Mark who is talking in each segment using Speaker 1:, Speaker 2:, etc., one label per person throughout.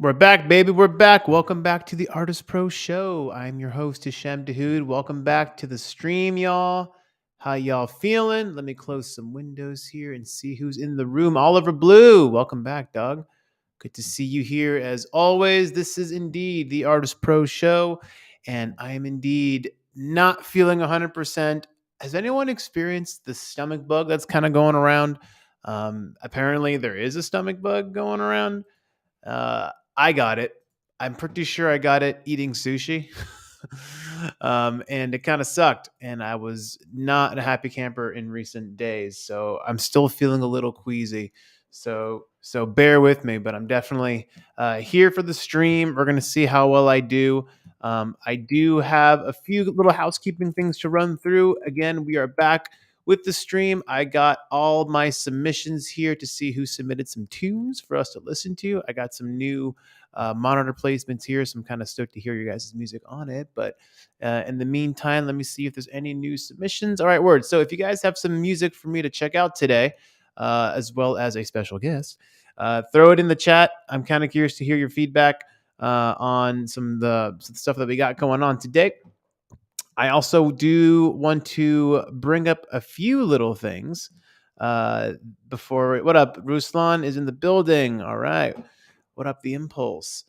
Speaker 1: We're back, baby. We're back. Welcome back to the Artist Pro Show. I'm your host, Hisham Dahud. Welcome back to the stream, y'all. How y'all feeling? Let me close some windows here and see who's in the room. Oliver Blue, welcome back, dog. Good to see you here as always. This is indeed the Artist Pro Show, and I am indeed not feeling 100%. Has anyone experienced the stomach bug that's kind of going around? Apparently, there is a stomach bug going around. I got it. I'm pretty sure I got it eating sushi. And it kind of sucked. And I was not a happy camper in recent days. So I'm still feeling a little queasy. So bear with me, but I'm definitely here for the stream. We're gonna see how well I do. I do have a few little housekeeping things to run through. Again, we are back with the stream. I got all my submissions here to see who submitted some tunes for us to listen to. I got some new monitor placements here, so I'm kind of stoked to hear your guys' music on it. But in the meantime, let me see if there's any new submissions. All right, word. So if you guys have some music for me to check out today, as well as a special guest, throw it in the chat. I'm kind of curious to hear your feedback on some of the stuff that we got going on today. I also do want to bring up a few little things uh, before. What up? Ruslan is in the building. All right. What up, the impulse?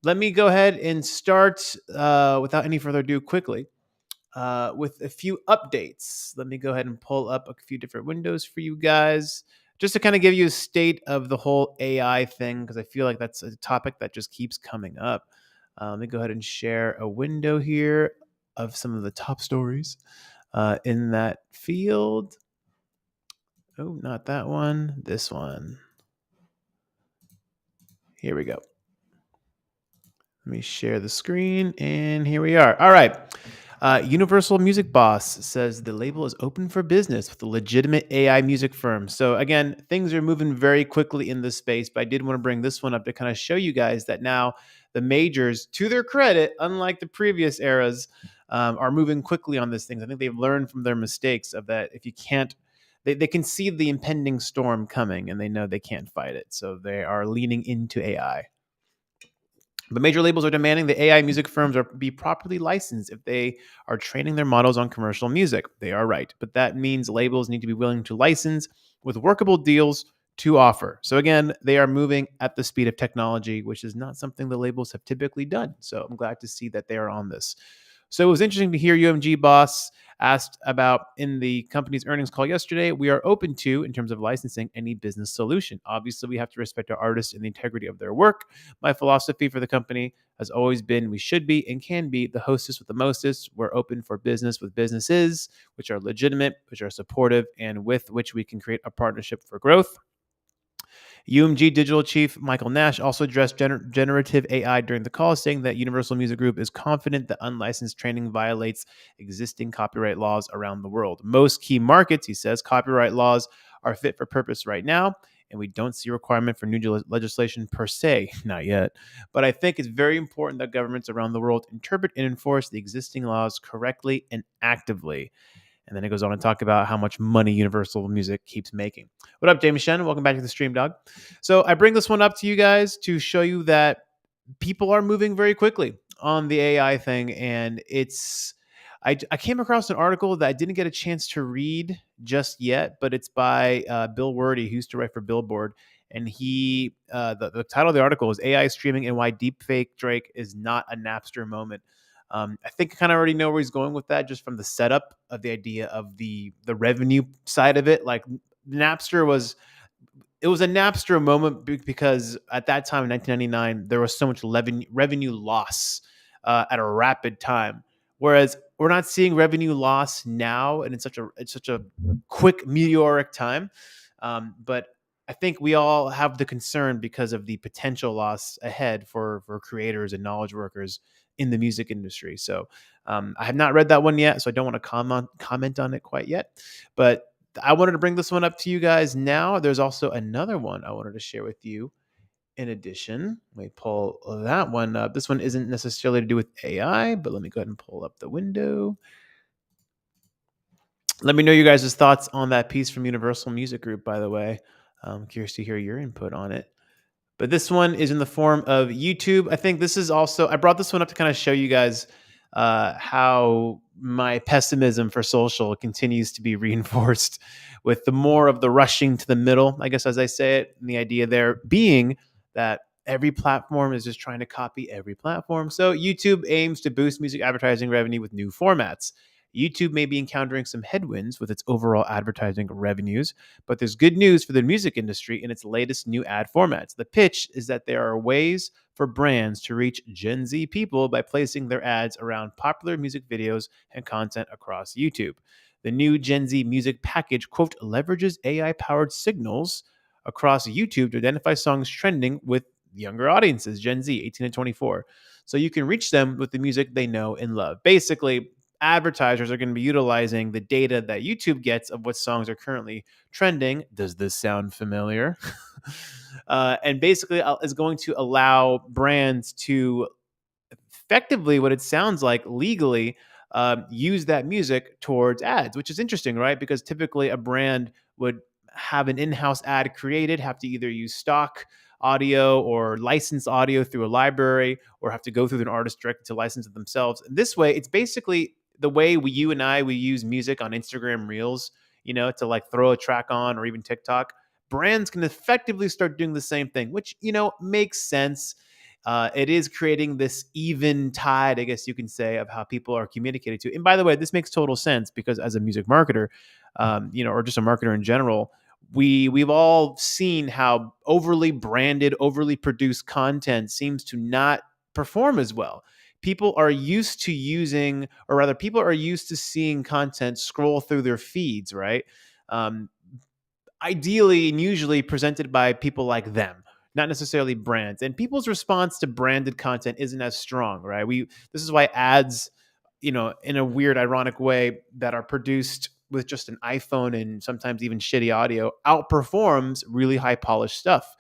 Speaker 1: Let me go ahead and start without any further ado quickly with a few updates. Let me go ahead and pull up a few different windows for you guys just to kind of give you a state of the whole AI thing, because I feel like that's a topic that just keeps coming up. Let me go ahead and share a window here of some of the top stories in that field. Oh, not that one. This one. Here we go. Let me share the screen, and here we are. All right. Universal Music Boss says the label is open for business with a legitimate AI music firm. So again, things are moving very quickly in this space, but I did want to bring this one up to kind of show you guys that now the majors, to their credit, unlike the previous eras, are moving quickly on these things. I think they've learned from their mistakes of that if you can't, they can see the impending storm coming and they know they can't fight it. So they are leaning into AI. But major labels are demanding the AI music firms be properly licensed if they are training their models on commercial music. They are right. But that means labels need to be willing to license with workable deals to offer. So again, they are moving at the speed of technology, which is not something the labels have typically done. So I'm glad to see that they are on this. So it was interesting to hear UMG boss asked about in the company's earnings call yesterday. We are open to, in terms of licensing, any business solution. Obviously, we have to respect our artists and the integrity of their work. My philosophy for the company has always been we should be and can be the hostess with the mostest. We're open for business with businesses which are legitimate, which are supportive, and with which we can create a partnership for growth. UMG Digital Chief Michael Nash also addressed generative AI during the call, saying that Universal Music Group is confident that unlicensed training violates existing copyright laws around the world. Most key markets, he says, copyright laws are fit for purpose right now, and we don't see a requirement for new legislation per se, not yet. But I think it's very important that governments around the world interpret and enforce the existing laws correctly and actively. And then it goes on to talk about how much money Universal Music keeps making. What up, James Shen? Welcome back to the stream, dog. So I bring this one up to you guys to show you that people are moving very quickly on the AI thing. And I came across an article that I didn't get a chance to read just yet, but it's by Bill Wurdy, who used to write for Billboard. And the title of the article is AI Streaming and Why Deepfake Drake is Not a Napster Moment. I think I kind of already know where he's going with that, just from the setup of the idea of the revenue side of it. Like Napster was, it was a Napster moment because at that time in 1999 there was so much revenue loss at a rapid time, whereas we're not seeing revenue loss now, and it's such a quick meteoric time. But I think we all have the concern because of the potential loss ahead for creators and knowledge workers in the music industry. So I have not read that one yet, so I don't want to comment on it quite yet. But I wanted to bring this one up to you guys now. There's also another one I wanted to share with you. In addition, let me pull that one up. This one isn't necessarily to do with AI, but let me go ahead and pull up the window. Let me know you guys' thoughts on that piece from Universal Music Group, by the way. I'm curious to hear your input on it. But this one is in the form of YouTube. I think this is also, I brought this one up to kind of show you guys how my pessimism for social continues to be reinforced with the more of the rushing to the middle, I guess, as I say it. And the idea there being that every platform is just trying to copy every platform. So YouTube aims to boost music advertising revenue with new formats. YouTube may be encountering some headwinds with its overall advertising revenues, but there's good news for the music industry in its latest new ad formats. The pitch is that there are ways for brands to reach Gen Z people by placing their ads around popular music videos and content across YouTube. The new Gen Z music package, quote, leverages AI powered signals across YouTube to identify songs trending with younger audiences, Gen Z, 18 to 24. So you can reach them with the music they know and love. Basically, advertisers are going to be utilizing the data that YouTube gets of what songs are currently trending. Does this sound familiar? And basically is going to allow brands to effectively, what it sounds like, legally use that music towards ads, which is interesting, right? Because typically a brand would have an in-house ad created, have to either use stock audio or license audio through a library, or have to go through an artist directly to license it themselves. And this way, it's basically the way you and I, we use music on Instagram Reels, to like throw a track on, or even TikTok. Brands can effectively start doing the same thing, which, makes sense. It is creating this even tide, I guess you can say, of how people are communicated to. And by the way, this makes total sense because as a music marketer, or just a marketer in general, we've all seen how overly branded, overly produced content seems to not perform as well. People are used to using, or rather, people are used to seeing content scroll through their feeds, right? Um, Ideally and usually presented by people like them, not necessarily brands. And people's response to branded content isn't as strong, right? This is why ads, in a weird, ironic way, that are produced with just an iPhone and sometimes even shitty audio outperforms really high polished stuff.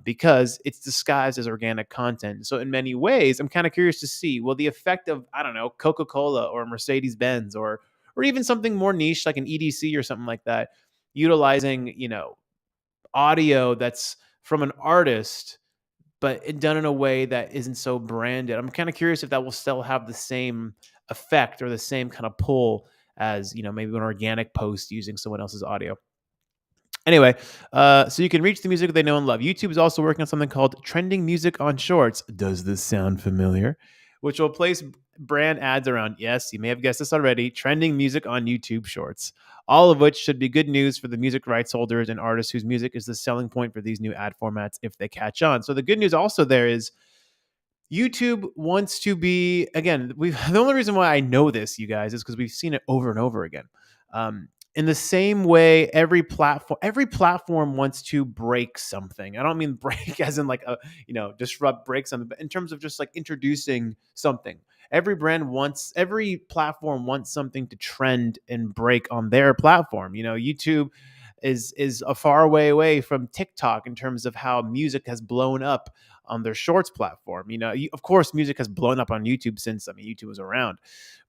Speaker 1: Because it's disguised as organic content. So in many ways, I'm kind of curious to see, will the effect of, I don't know, Coca-Cola or Mercedes Benz, or even something more niche like an EDC or something like that, utilizing, audio that's from an artist, but done in a way that isn't so branded. I'm kind of curious if that will still have the same effect or the same kind of pull as, maybe an organic post using someone else's audio. Anyway, so you can reach the music they know and love. YouTube is also working on something called trending music on shorts. Does this sound familiar? Which will place brand ads around, yes, you may have guessed this already, trending music on YouTube shorts. All of which should be good news for the music rights holders and artists whose music is the selling point for these new ad formats if they catch on. So the good news also there is YouTube wants to be, again, the only reason why I know this, you guys, is because we've seen it over and over again. In the same way, every platform wants to break something. I don't mean break as in like disrupt, break something, but in terms of just like introducing something. Every platform wants something to trend and break on their platform. YouTube is a far way away from TikTok in terms of how music has blown up on their shorts platform. Of course, music has blown up on YouTube since, YouTube was around,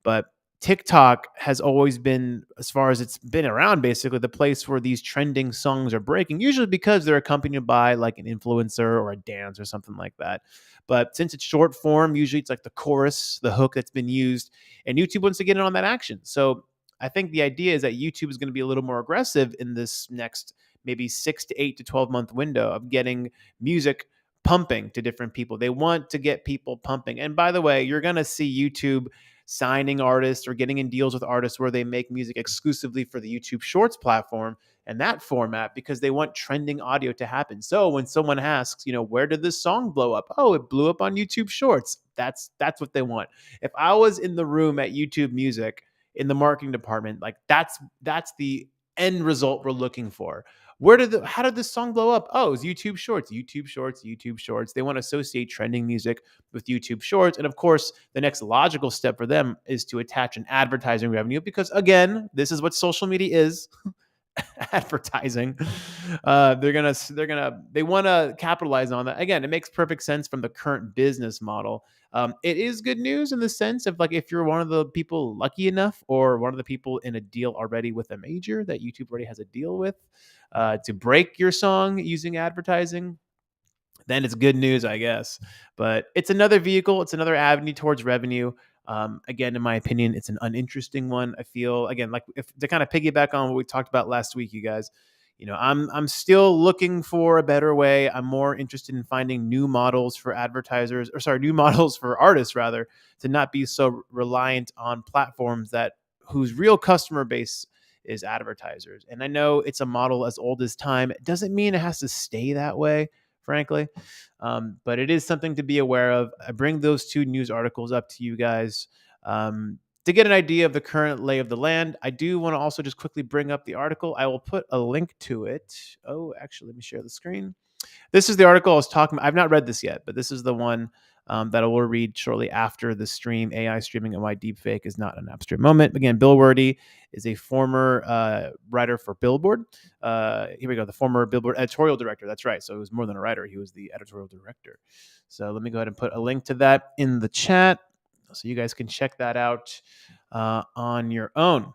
Speaker 1: but TikTok has always been, as far as it's been around, basically the place where these trending songs are breaking, usually because they're accompanied by like an influencer or a dance or something like that. But since it's short form, usually it's like the chorus, the hook that's been used, and YouTube wants to get in on that action. So I think the idea is that YouTube is going to be a little more aggressive in this next maybe 6 to 8 to 12 month window of getting music pumping to different people. They want to get people pumping. And by the way, you're going to see YouTube signing artists or getting in deals with artists where they make music exclusively for the YouTube Shorts platform and that format because they want trending audio to happen. So when someone asks, where did this song blow up? Oh, it blew up on YouTube Shorts. That's what they want. If I was in the room at YouTube Music in the marketing department, like that's the end result we're looking for. How did this song blow up? Oh, it's YouTube Shorts, YouTube Shorts, YouTube Shorts. They want to associate trending music with YouTube Shorts. And of course, the next logical step for them is to attach an advertising revenue because again, this is what social media is. Advertising. They want to capitalize on that. Again, it makes perfect sense from the current business model. It is good news in the sense of like if you're one of the people lucky enough or one of the people in a deal already with a major that YouTube already has a deal with to break your song using advertising. then it's good news, I guess. But it's another vehicle, it's another avenue towards revenue. Again, in my opinion, it's an uninteresting one. I feel, again, like, if to kind of piggyback on what we talked about last week, you guys, I'm still looking for a better way. I'm more interested in finding new models for advertisers, or sorry, new models for artists rather, to not be so reliant on platforms that whose real customer base is advertisers. And I know it's a model as old as time. It doesn't mean it has to stay that way, frankly. But it is something to be aware of. I bring those two news articles up to you guys to get an idea of the current lay of the land. I do want to also just quickly bring up the article. I will put a link to it. Oh, actually, let me share the screen. This is the article I was talking about. I've not read this yet, but this is the one that I will read shortly after the stream. AI streaming and why deepfake is not an abstract moment. Again, Bill Wordy is a former writer for Billboard. Here we go. The former Billboard editorial director. That's right. So he was more than a writer. He was the editorial director. So let me go ahead and put a link to that in the chat so you guys can check that out on your own.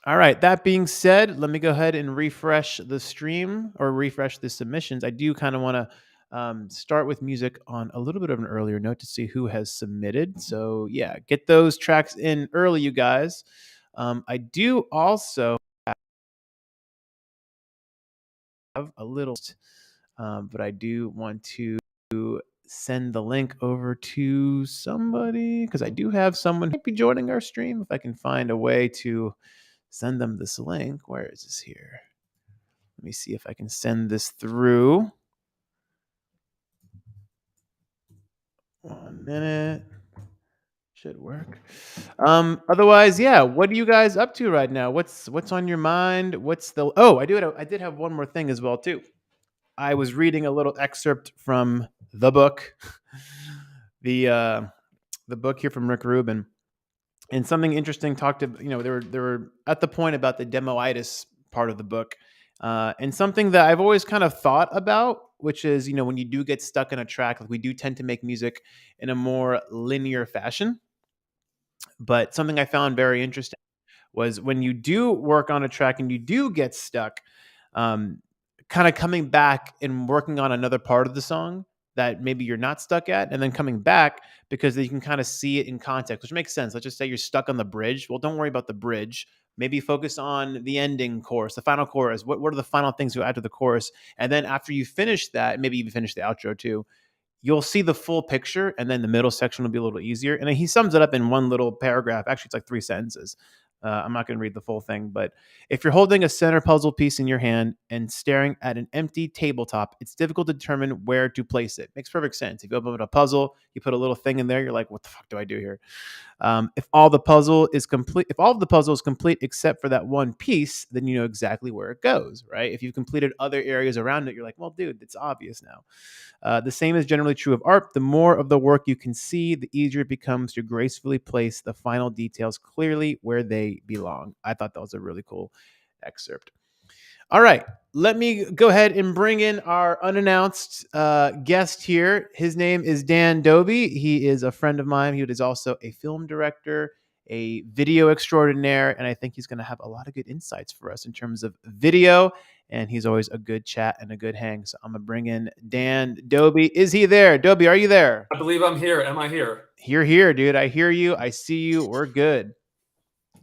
Speaker 1: All right. That being said, let me go ahead and refresh the stream, or refresh the submissions. I do kind of want to start with music on a little bit of an earlier note to see who has submitted. So, yeah, get those tracks in early, you guys. I do also have a little, but I do want to send the link over to somebody, because I do have someone who might be joining our stream. If I can find a way to send them this link. Where is this here? Let me see if I can send this through. 1 minute. Should work. Otherwise, yeah. What are you guys up to right now? What's on your mind? What's the? Oh, I did have one more thing as well too. I was reading a little excerpt from the book, the book here from Rick Rubin, and something interesting talked to, they were at the point about the demoitis part of the book, and something that I've always kind of thought about, which is, when you do get stuck in a track, like, we do tend to make music in a more linear fashion. But something I found very interesting was when you do work on a track and you do get stuck, um, kind of coming back and working on another part of the song that maybe you're not stuck at, and then coming back, because you can kind of see it in context, which makes sense. Let's just say you're stuck on the bridge. Well, don't worry about the bridge. Maybe focus on the ending chorus, the final chorus. What are the final things you add to the chorus? And then after you finish that, maybe you finish the outro too, you'll see the full picture, and then the middle section will be a little easier. And then he sums it up in one little paragraph. Actually, it's like 3 sentences. I'm not going to read the full thing, but if you're holding a center puzzle piece in your hand and staring at an empty tabletop, it's difficult to determine where to place it. Makes perfect sense. If you open up a puzzle, you put a little thing in there, you're like, what the fuck do I do here? If all the puzzle is complete, if all of the puzzle is complete except for that one piece, then you know exactly where it goes, right? If you've completed other areas around it, you're like, well, dude, it's obvious now. The same is generally true of art. The more of the work you can see, the easier it becomes to gracefully place the final details clearly where they belong. I thought that was a really cool excerpt. All right, let me go ahead and bring in our unannounced guest here. His name is Dan Doby. He is a friend of mine. He is also a film director, a video extraordinaire, and I think he's going to have a lot of good insights for us in terms of video. And he's always a good chat and a good hang. So I'm going to bring in Dan Doby. Is he there? Doby, are you there?
Speaker 2: I believe I'm here. Am I here?
Speaker 1: You're here, dude. I hear you. I see you. We're good.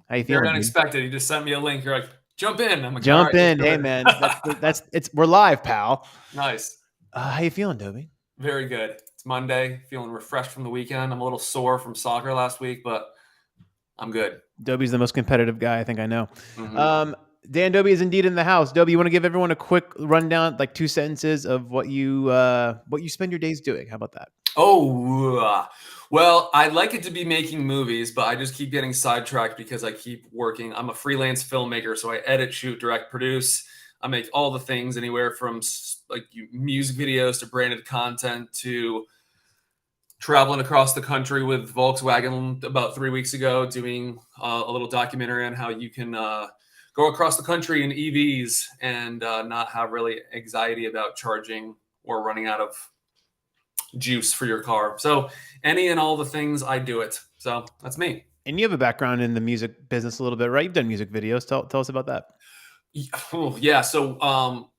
Speaker 1: How you
Speaker 2: Very
Speaker 1: feeling, dude?
Speaker 2: unexpected. You just sent me a link. You're like, jump in. I'm like, all
Speaker 1: Jump
Speaker 2: right, let's
Speaker 1: in.
Speaker 2: do
Speaker 1: Hey,
Speaker 2: it.
Speaker 1: man. We're live, pal.
Speaker 2: Nice.
Speaker 1: How you feeling, Doby?
Speaker 2: Very good. It's Monday. Feeling refreshed from the weekend. I'm a little sore from soccer last week, but I'm good.
Speaker 1: Doby's the most competitive guy I think I know.
Speaker 2: Mm-hmm.
Speaker 1: Dan Doby is indeed in the house. Doby, you want to give everyone a quick rundown, like 2 sentences of what you spend your days doing? How about that?
Speaker 2: Oh, well, I'd like it to be making movies, but I just keep getting sidetracked because I keep working. I'm a freelance filmmaker, so I edit, shoot, direct, produce. I make all the things, anywhere from like music videos to branded content to traveling across the country with Volkswagen about 3 weeks ago, doing a little documentary on how you can go across the country in EVs and not have really anxiety about charging or running out of juice for your car. So any and all the things, I do it. So that's me.
Speaker 1: And you have a background in the music business a little bit, right? You've done music videos. Tell us about that.
Speaker 2: Yeah. So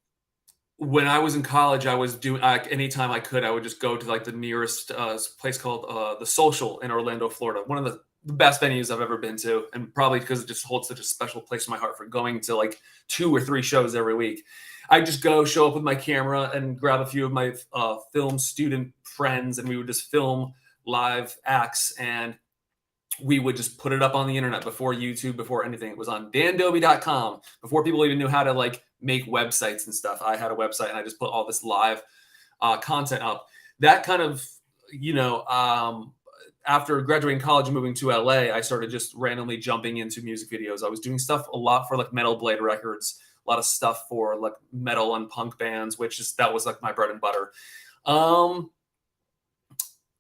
Speaker 2: when I was in college, I was doing anytime I could, I would just go to like the nearest place called the Social in Orlando, Florida. One of the best venues I've ever been to, and probably because it just holds such a special place in my heart for going to like 2 or 3 shows every week. I just go show up with my camera and grab a few of my film student friends, and we would just film live acts, and we would just put it up on the internet before YouTube, before anything. It was on dandoby.com before people even knew how to like make websites and stuff. I had a website and I just put all this live content up. That kind of, you know, after graduating college and moving to LA, I started just randomly jumping into music videos. I was doing stuff a lot for like Metal Blade Records, a lot of stuff for like metal and punk bands, that was like my bread and butter.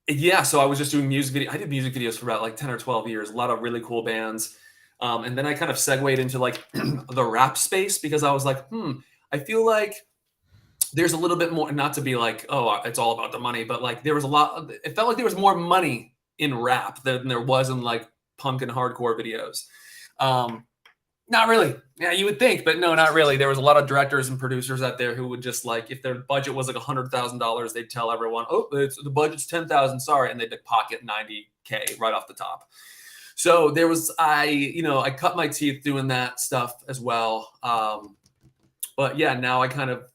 Speaker 2: Yeah, so I was just doing music video. I did music videos for about like 10 or 12 years, a lot of really cool bands. And then I kind of segued into like the rap space because I was like, I feel like there's a little bit more, not to be like, oh, it's all about the money, but like there was a lot, it felt like there was more money in rap than there was in like punk and hardcore videos. Not really. Yeah, you would think, but no, not really. There was a lot of directors and producers out there who would just like, if their budget was like $100,000, they'd tell everyone, "Oh, the budget's 10,000. Sorry," and they'd like pocket 90K right off the top. So there was, I cut my teeth doing that stuff as well. But yeah, now I kind of.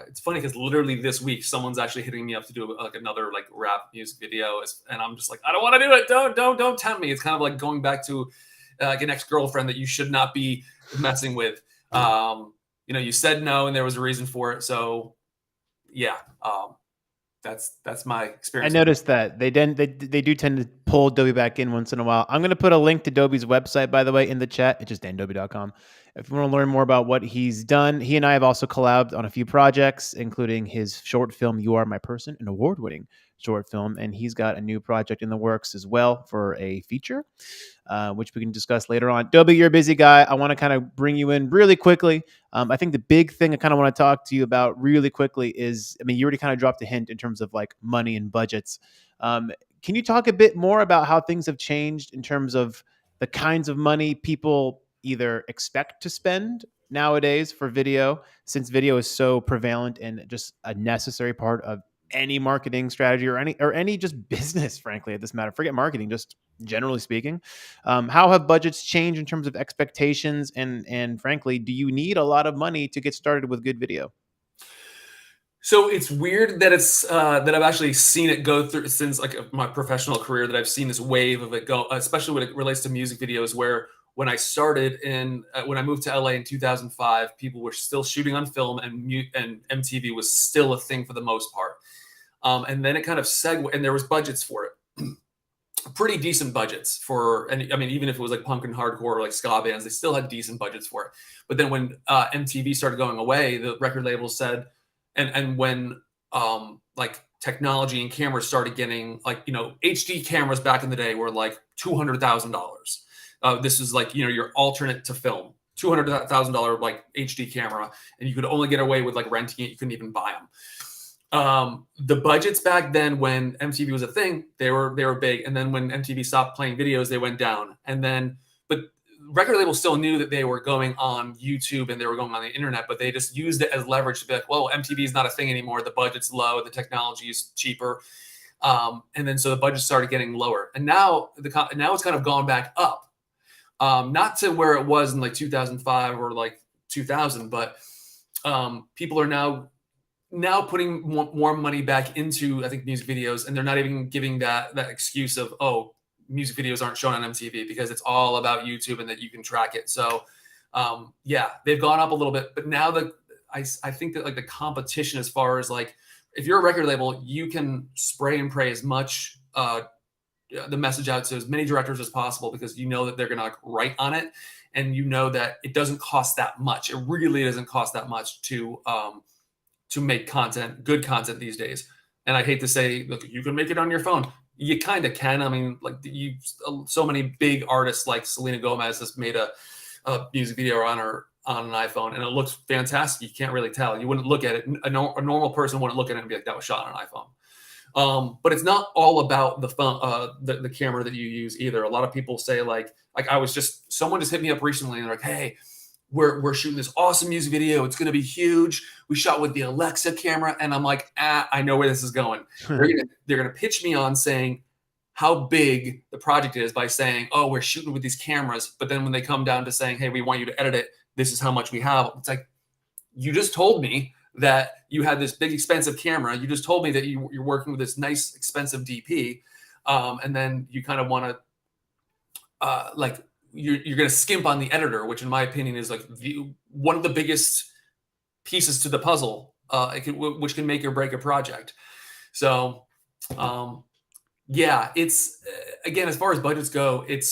Speaker 2: It's funny because literally this week, someone's actually hitting me up to do like another like rap music video, and I'm just like, I don't want to do it. Don't tempt me. It's kind of like going back to like an ex-girlfriend that you should not be messing with. You said no, and there was a reason for it. So, yeah, that's my
Speaker 1: I
Speaker 2: experience with it.
Speaker 1: noticed that they do tend to pull Adobe back in once in a while. I'm going to put a link to Adobe's website, by the way, in the chat. It's just dandoby.com. If you want to learn more about what he's done, he and I have also collabed on a few projects, including his short film "You Are My Person," an award-winning short film, and he's got a new project in the works as well for a feature, which we can discuss later on. Dobie, you're a busy guy. I want to kind of bring you in really quickly. I think the big thing I kind of want to talk to you about really quickly is, I mean, you already kind of dropped a hint in terms of like money and budgets. Can you talk a bit more about how things have changed in terms of the kinds of money people either expect to spend nowadays for video, since video is so prevalent and just a necessary part of any marketing strategy or any just business, frankly, at this matter. Forget marketing, just generally speaking. How have budgets changed in terms of expectations, and frankly, do you need a lot of money to get started with good video?
Speaker 2: So it's weird that it's that I've actually seen it go through since like my professional career, that I've seen this wave of it go, especially when it relates to music videos. Where when I started when I moved to LA in 2005, people were still shooting on film, and MTV was still a thing for the most part. And then it kind of segued, and there was budgets for it. Pretty decent budgets for, and I mean, even if it was like punk and hardcore or like ska bands, they still had decent budgets for it. But then when MTV started going away, the record labels said, and when like technology and cameras started getting like, HD cameras back in the day were like $200,000. This is like, your alternate to film, $200,000 like HD camera, and you could only get away with like renting it. You couldn't even buy them. The budgets back then, when MTV was a thing, they were big, and then when MTV stopped playing videos, they went down. And then, but record labels still knew that they were going on YouTube and they were going on the internet, but they just used it as leverage to be like, well, MTV is not a thing anymore. The budget's low, the technology is cheaper, and then so the budget started getting lower, and now it's kind of gone back up, not to where it was in like 2005 or like 2000, but people are now putting more money back into, I think, music videos, and they're not even giving that excuse of, oh, music videos aren't shown on MTV, because it's all about YouTube and that you can track it. So yeah, they've gone up a little bit, but now I think that like the competition, as far as like, if you're a record label, you can spray and pray as much the message out to as many directors as possible, because you know that they're going to like write on it, and you know that it doesn't cost that much. It really doesn't cost that much to make content, good content these days. And I hate to say, look, you can make it on your phone. You kind of can. I mean, like so many big artists like Selena Gomez has made a music video on an iPhone, and it looks fantastic. You can't really tell. You wouldn't look at it. A normal person wouldn't look at it and be like, that was shot on an iPhone. But it's not all about the phone, the camera that you use either. A lot of people say like someone just hit me up recently and they're like, hey, we're shooting this awesome music video. It's going to be huge. We shot with the Alexa camera. And I'm like, I know where this is going. They're gonna pitch me on saying how big the project is by saying, oh, we're shooting with these cameras. But then when they come down to saying, hey, we want you to edit it, this is how much we have. It's like, you just told me that you had this big expensive camera. You just told me that you're working with this nice expensive DP. And then you kind of want to like, you're going to skimp on the editor, which in my opinion is like one of the biggest pieces to the puzzle, which can make or break a project. So, yeah, it's again, as far as budgets go, it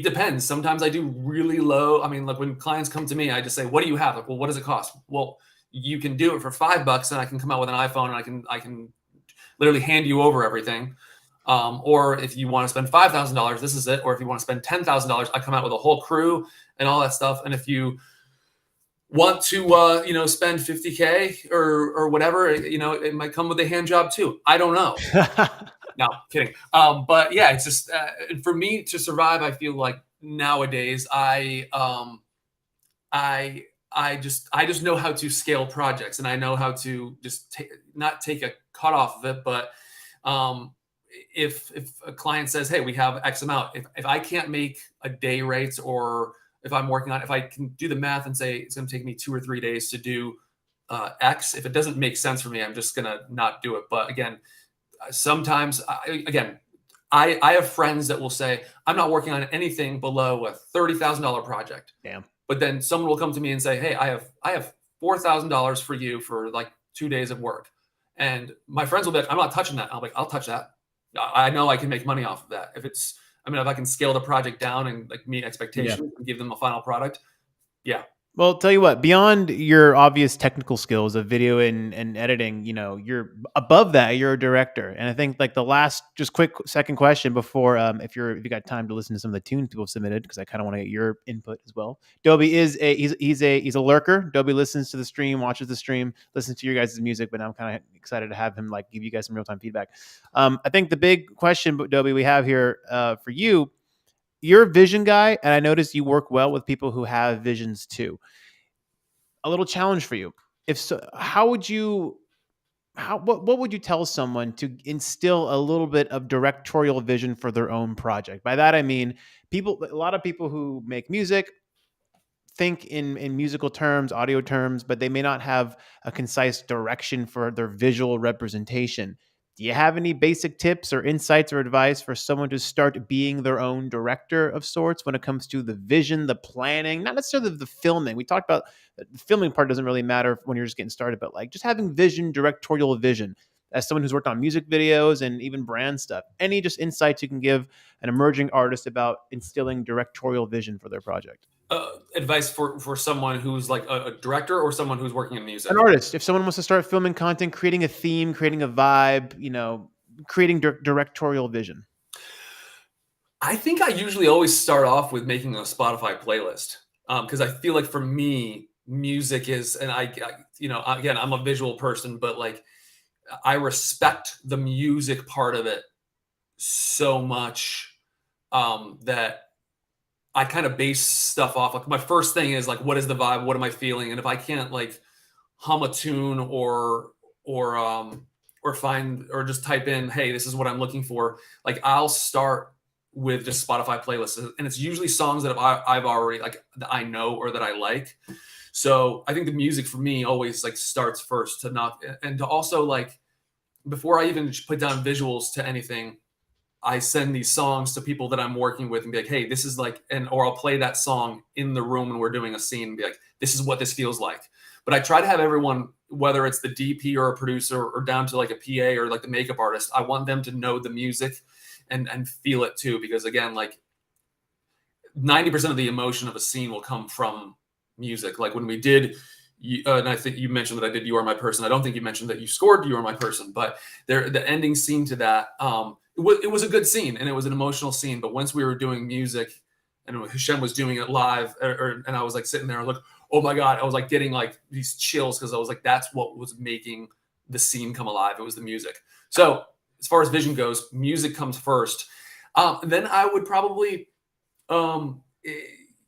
Speaker 2: depends. Sometimes I do really low. I mean, like when clients come to me, I just say, "What do you have?" Like, well, what does it cost? Well, you can do it for $5, and I can come out with an iPhone, and I can literally hand you over everything. Or if you want to spend $5,000, this is it. Or if you want to spend $10,000, I come out with a whole crew and all that stuff. And if you want to spend 50K or whatever, it might come with a hand job too. I don't know. No, kidding. But yeah, it's just for me to survive. I feel like nowadays I just know how to scale projects, and I know how to just not take a cut off of it. But if a client says, "Hey, we have X amount," if I can't make a day rate, or if I'm working on, if I can do the math and say it's going to take me 2 or 3 days to do X, if it doesn't make sense for me, I'm just going to not do it. But again, sometimes, I have friends that will say, I'm not working on anything below a $30,000 project.
Speaker 1: Damn.
Speaker 2: But then someone will come to me and say, hey, I have $4,000 for you for like 2 days of work. And my friends will be like, I'm not touching that. I'm like, I'll touch that. I know I can make money off of that. If I can scale the project down and like meet expectations and give them a final product. Yeah.
Speaker 1: Well, tell you what, beyond your obvious technical skills of video and editing, you're above that, you're a director. And I think like the last, just quick second question before, if you got time to listen to some of the tunes people submitted, because I kind of want to get your input as well. Dobie he's a lurker. Dobie listens to the stream, watches the stream, listens to your guys' music, but I'm kind of excited to have him like give you guys some real time feedback. I think the big question, Dobie, we have here for you, you're a vision guy, and I noticed you work well with people who have visions too. A little challenge for you. If so, what would you tell someone to instill a little bit of directorial vision for their own project? By that I mean, a lot of people who make music think in musical terms, audio terms, but they may not have a concise direction for their visual representation. Do you have any basic tips or insights or advice for someone to start being their own director of sorts when it comes to the vision, the planning, not necessarily the filming? We talked about the filming part doesn't really matter when you're just getting started, but like just having vision, directorial vision. As someone who's worked on music videos and even brand stuff, any just insights you can give an emerging artist about instilling directorial vision for their project?
Speaker 2: Advice for someone who's like a director or someone who's working in music?
Speaker 1: An artist, if someone wants to start filming content, creating a theme, creating a vibe, creating directorial vision.
Speaker 2: I think I usually always start off with making a Spotify playlist, because I feel like for me, music is, and again, I'm a visual person, but like I respect the music part of it so much that I kind of base stuff off. Like my first thing is like, what is the vibe? What am I feeling? And if I can't like hum a tune or find or just type in, hey, this is what I'm looking for, like I'll start with just Spotify playlists, and it's usually songs that I've already like that I know or that I like. So I think the music for me always like starts first to not, and to also like before I even put down visuals to anything, I send these songs to people that I'm working with and be like, hey, this is like, or I'll play that song in the room when we're doing a scene and be like, this is what this feels like. But I try to have everyone, whether it's the DP or a producer or down to like a PA or like the makeup artist, I want them to know the music and feel it too. Because again, like 90% of the emotion of a scene will come from music. Like when we did, and I think you mentioned that I did You Are My Person. I don't think you mentioned that you scored You Are My Person, but the ending scene to that, it was a good scene and it was an emotional scene. But once we were doing music and Hisham was doing it live, and I was like sitting there and look, oh my God, I was like getting like these chills because I was like, that's what was making the scene come alive. It was the music. So as far as vision goes, music comes first. Then I would probably,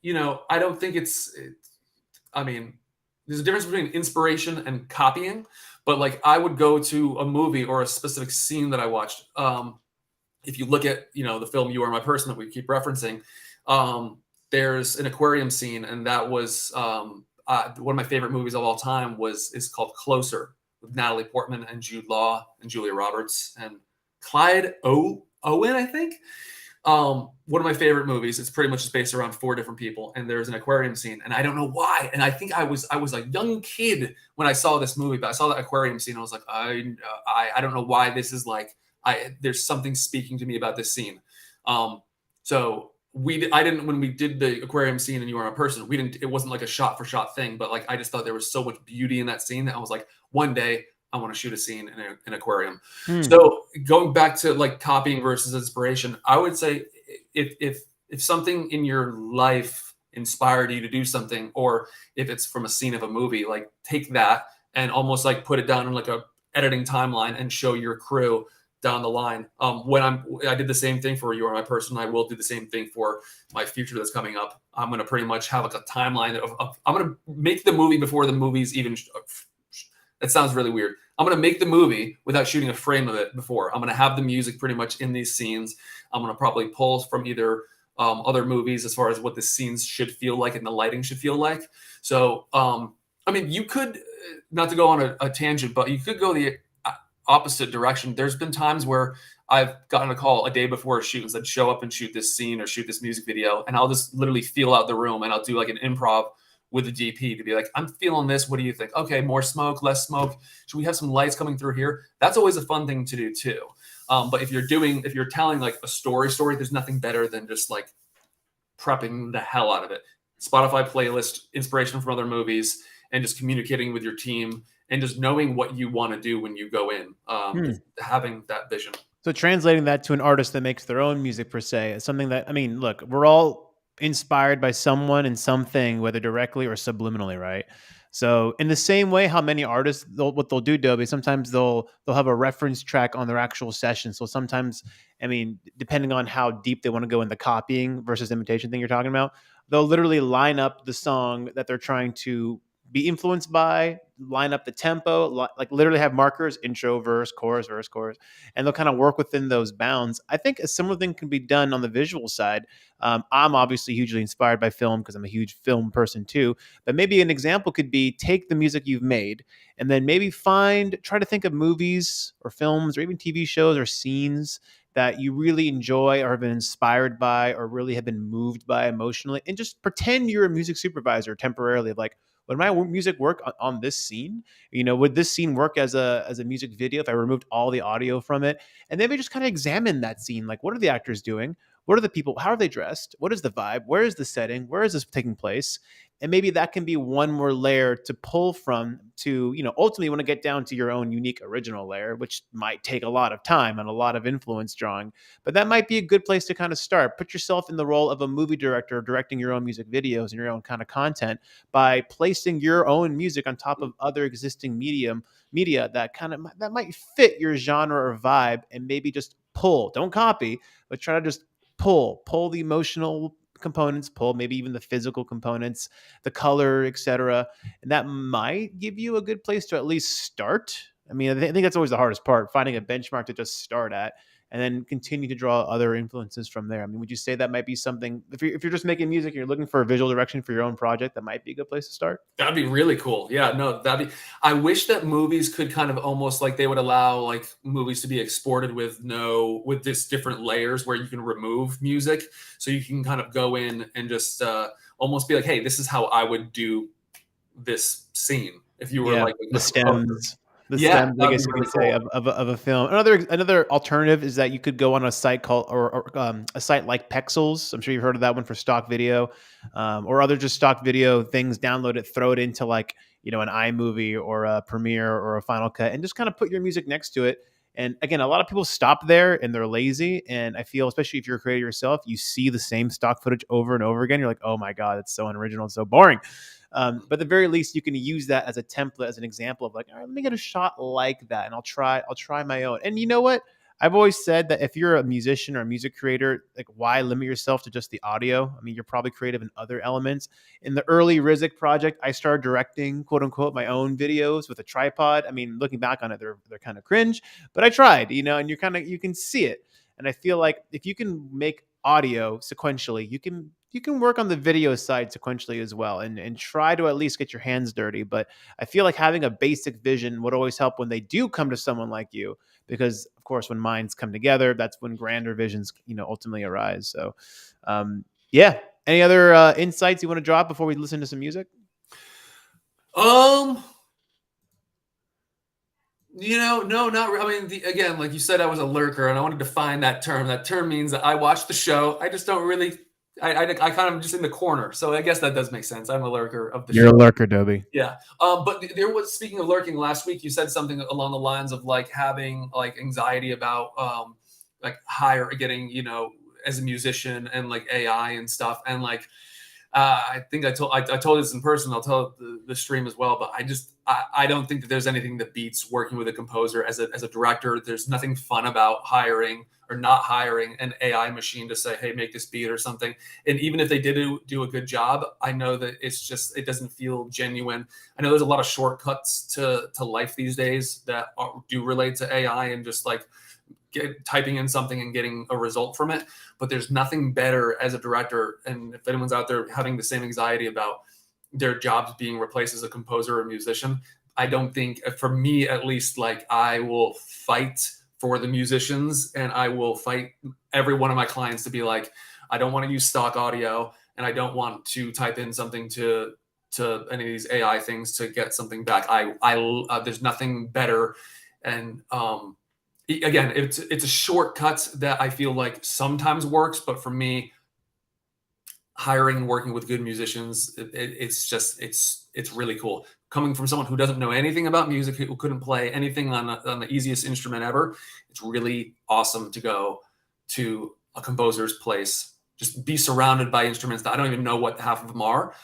Speaker 2: I don't think I mean, there's a difference between inspiration and copying, but like I would go to a movie or a specific scene that I watched. If you look at the film "You Are My Person" that we keep referencing, um, there's an aquarium scene, and that was one of my favorite movies of all time. Is called Closer with Natalie Portman and Jude Law and Julia Roberts and Clyde Owen, I think. One of my favorite movies. It's pretty much just based around four different people, and there's an aquarium scene, and I don't know why. And I think I was a young kid when I saw this movie, but I saw that aquarium scene. I was like, I don't know why this is like there's something speaking to me about this scene. So I didn't when we did the aquarium scene and You Are a Person. We didn't. It wasn't like a shot for shot thing, but like I just thought there was so much beauty in that scene that I was like, one day I want to shoot a scene in an aquarium.
Speaker 1: Hmm.
Speaker 2: So going back to like copying versus inspiration, I would say if something in your life inspired you to do something, or if it's from a scene of a movie, like take that and almost like put it down in like a editing timeline and show your crew down the line. I did the same thing for You Are My Person. I will do the same thing for my future that's coming up. I'm going to pretty much have like a timeline of I'm going to make the movie before the movie's even. That sounds really weird. I'm going to make the movie without shooting a frame of it before. I'm going to have the music pretty much in these scenes. I'm going to probably pull from either other movies as far as what the scenes should feel like and the lighting should feel like. So, I mean, you could, not to go on a tangent, but you could go the opposite direction. There's been times where I've gotten a call a day before a shoot and said, show up and shoot this scene or shoot this music video. And I'll just literally feel out the room and I'll do like an improv with the DP to be like, I'm feeling this. What do you think? Okay, more smoke, less smoke. Should we have some lights coming through here? That's always a fun thing to do too. But if you're telling like a story, there's nothing better than just like prepping the hell out of it. Spotify playlist, inspiration from other movies, and just communicating with your team and just knowing what you want to do when you go in.
Speaker 1: Hmm.
Speaker 2: Just having that vision.
Speaker 1: So translating that to an artist that makes their own music per se is something that, I mean, look, we're all inspired by someone and something, whether directly or subliminally, right? So in the same way, how many artists what they'll do, Dobie, sometimes they'll have a reference track on their actual session. So sometimes, I mean, depending on how deep they want to go in the copying versus imitation thing you're talking about, they'll literally line up the song that they're trying to be influenced by, line up the tempo, like literally have markers, intro, verse, chorus, and they'll kind of work within those bounds. I think a similar thing can be done on the visual side. I'm obviously hugely inspired by film because I'm a huge film person too. But maybe an example could be take the music you've made and then maybe try to think of movies or films or even TV shows or scenes that you really enjoy or have been inspired by or really have been moved by emotionally, and just pretend you're a music supervisor temporarily of like, would my music work on this scene? Would this scene work as a music video if I removed all the audio from it? And maybe just kind of examine that scene. Like, what are the actors doing? What are the people? How are they dressed? What is the vibe? Where is the setting? Where is this taking place? And maybe that can be one more layer to pull from to, ultimately want to get down to your own unique original layer, which might take a lot of time and a lot of influence drawing. But that might be a good place to kind of start. Put yourself in the role of a movie director, directing your own music videos and your own kind of content by placing your own music on top of other existing media that might fit your genre or vibe, and maybe just pull, don't copy, but try to just pull the emotional components, pull maybe even the physical components, the color, etc. And that might give you a good place to at least start. I mean, I think that's always the hardest part, finding a benchmark to just start at and then continue to draw other influences from there. I mean, would you say that might be something, if you're just making music and you're looking for a visual direction for your own project, that might be a good place to start?
Speaker 2: That'd be really cool. Yeah, no, that'd be. I wish that movies could kind of almost like they would allow like movies to be exported with this different layers where you can remove music, so you can kind of go in and just almost be like, hey, this is how I would do this scene if you were
Speaker 1: Yeah,
Speaker 2: like
Speaker 1: the
Speaker 2: a composer.
Speaker 1: stems, the
Speaker 2: Yeah,
Speaker 1: stems, I
Speaker 2: that would be
Speaker 1: guess you
Speaker 2: really
Speaker 1: could say,
Speaker 2: cool.
Speaker 1: of a film. Another alternative is that you could go on a site called or a site like Pexels. I'm sure you've heard of that one for stock video, or other just stock video things. Download it, throw it into like an iMovie or a Premiere or a Final Cut, and just kind of put your music next to it. And again, a lot of people stop there and they're lazy. And I feel, especially if you're a creator yourself, you see the same stock footage over and over again. You're like, oh my God, it's so unoriginal and so boring. But at the very least, you can use that as a template, as an example of like, all right, let me get a shot like that, and I'll try my own. And you know what? I've always said that if you're a musician or a music creator, like why limit yourself to just the audio? I mean, you're probably creative in other elements. In the early Rizik project, I started directing quote unquote my own videos with a tripod. I mean, looking back on it, they're kind of cringe, but I tried, and you can see it. And I feel like if you can make audio sequentially, you can work on the video side sequentially as well, and try to at least get your hands dirty. But I feel like having a basic vision would always help when they do come to someone like you, because of course when minds come together, that's when grander visions ultimately arise. So yeah, any other insights you want to drop before we listen to some music?
Speaker 2: Um, no, not. I mean, again, like you said, I was a lurker, and I want to define that term. That term means that I watch the show. I just don't really. I kind of just in the corner. So I guess that does make sense. I'm a lurker of the
Speaker 1: You're
Speaker 2: show.
Speaker 1: a lurker, Dobie.
Speaker 2: Yeah. But there was, speaking of lurking, last week you said something along the lines of like having like anxiety about like getting, as a musician and like AI and stuff. And like I think I told this in person. I'll tell the stream as well. But I don't think that there's anything that beats working with a composer as a director. There's nothing fun about hiring or not hiring an AI machine to say, hey, make this beat or something. And even if they did do a good job, I know that it doesn't feel genuine. I know there's a lot of shortcuts to life these days that do relate to AI and just like typing in something and getting a result from it. But there's nothing better as a director. And if anyone's out there having the same anxiety about their jobs being replaced as a composer or a musician, I don't think, for me at least, like I will fight for the musicians and I will fight every one of my clients to be like, I don't want to use stock audio and I don't want to type in something to any of these AI things to get something back. There's nothing better. And again, it's a shortcut that I feel like sometimes works, but for me, hiring and working with good musicians, it's really cool. Coming from someone who doesn't know anything about music, who couldn't play anything on the easiest instrument ever, it's really awesome to go to a composer's place, just be surrounded by instruments that I don't even know what half of them are,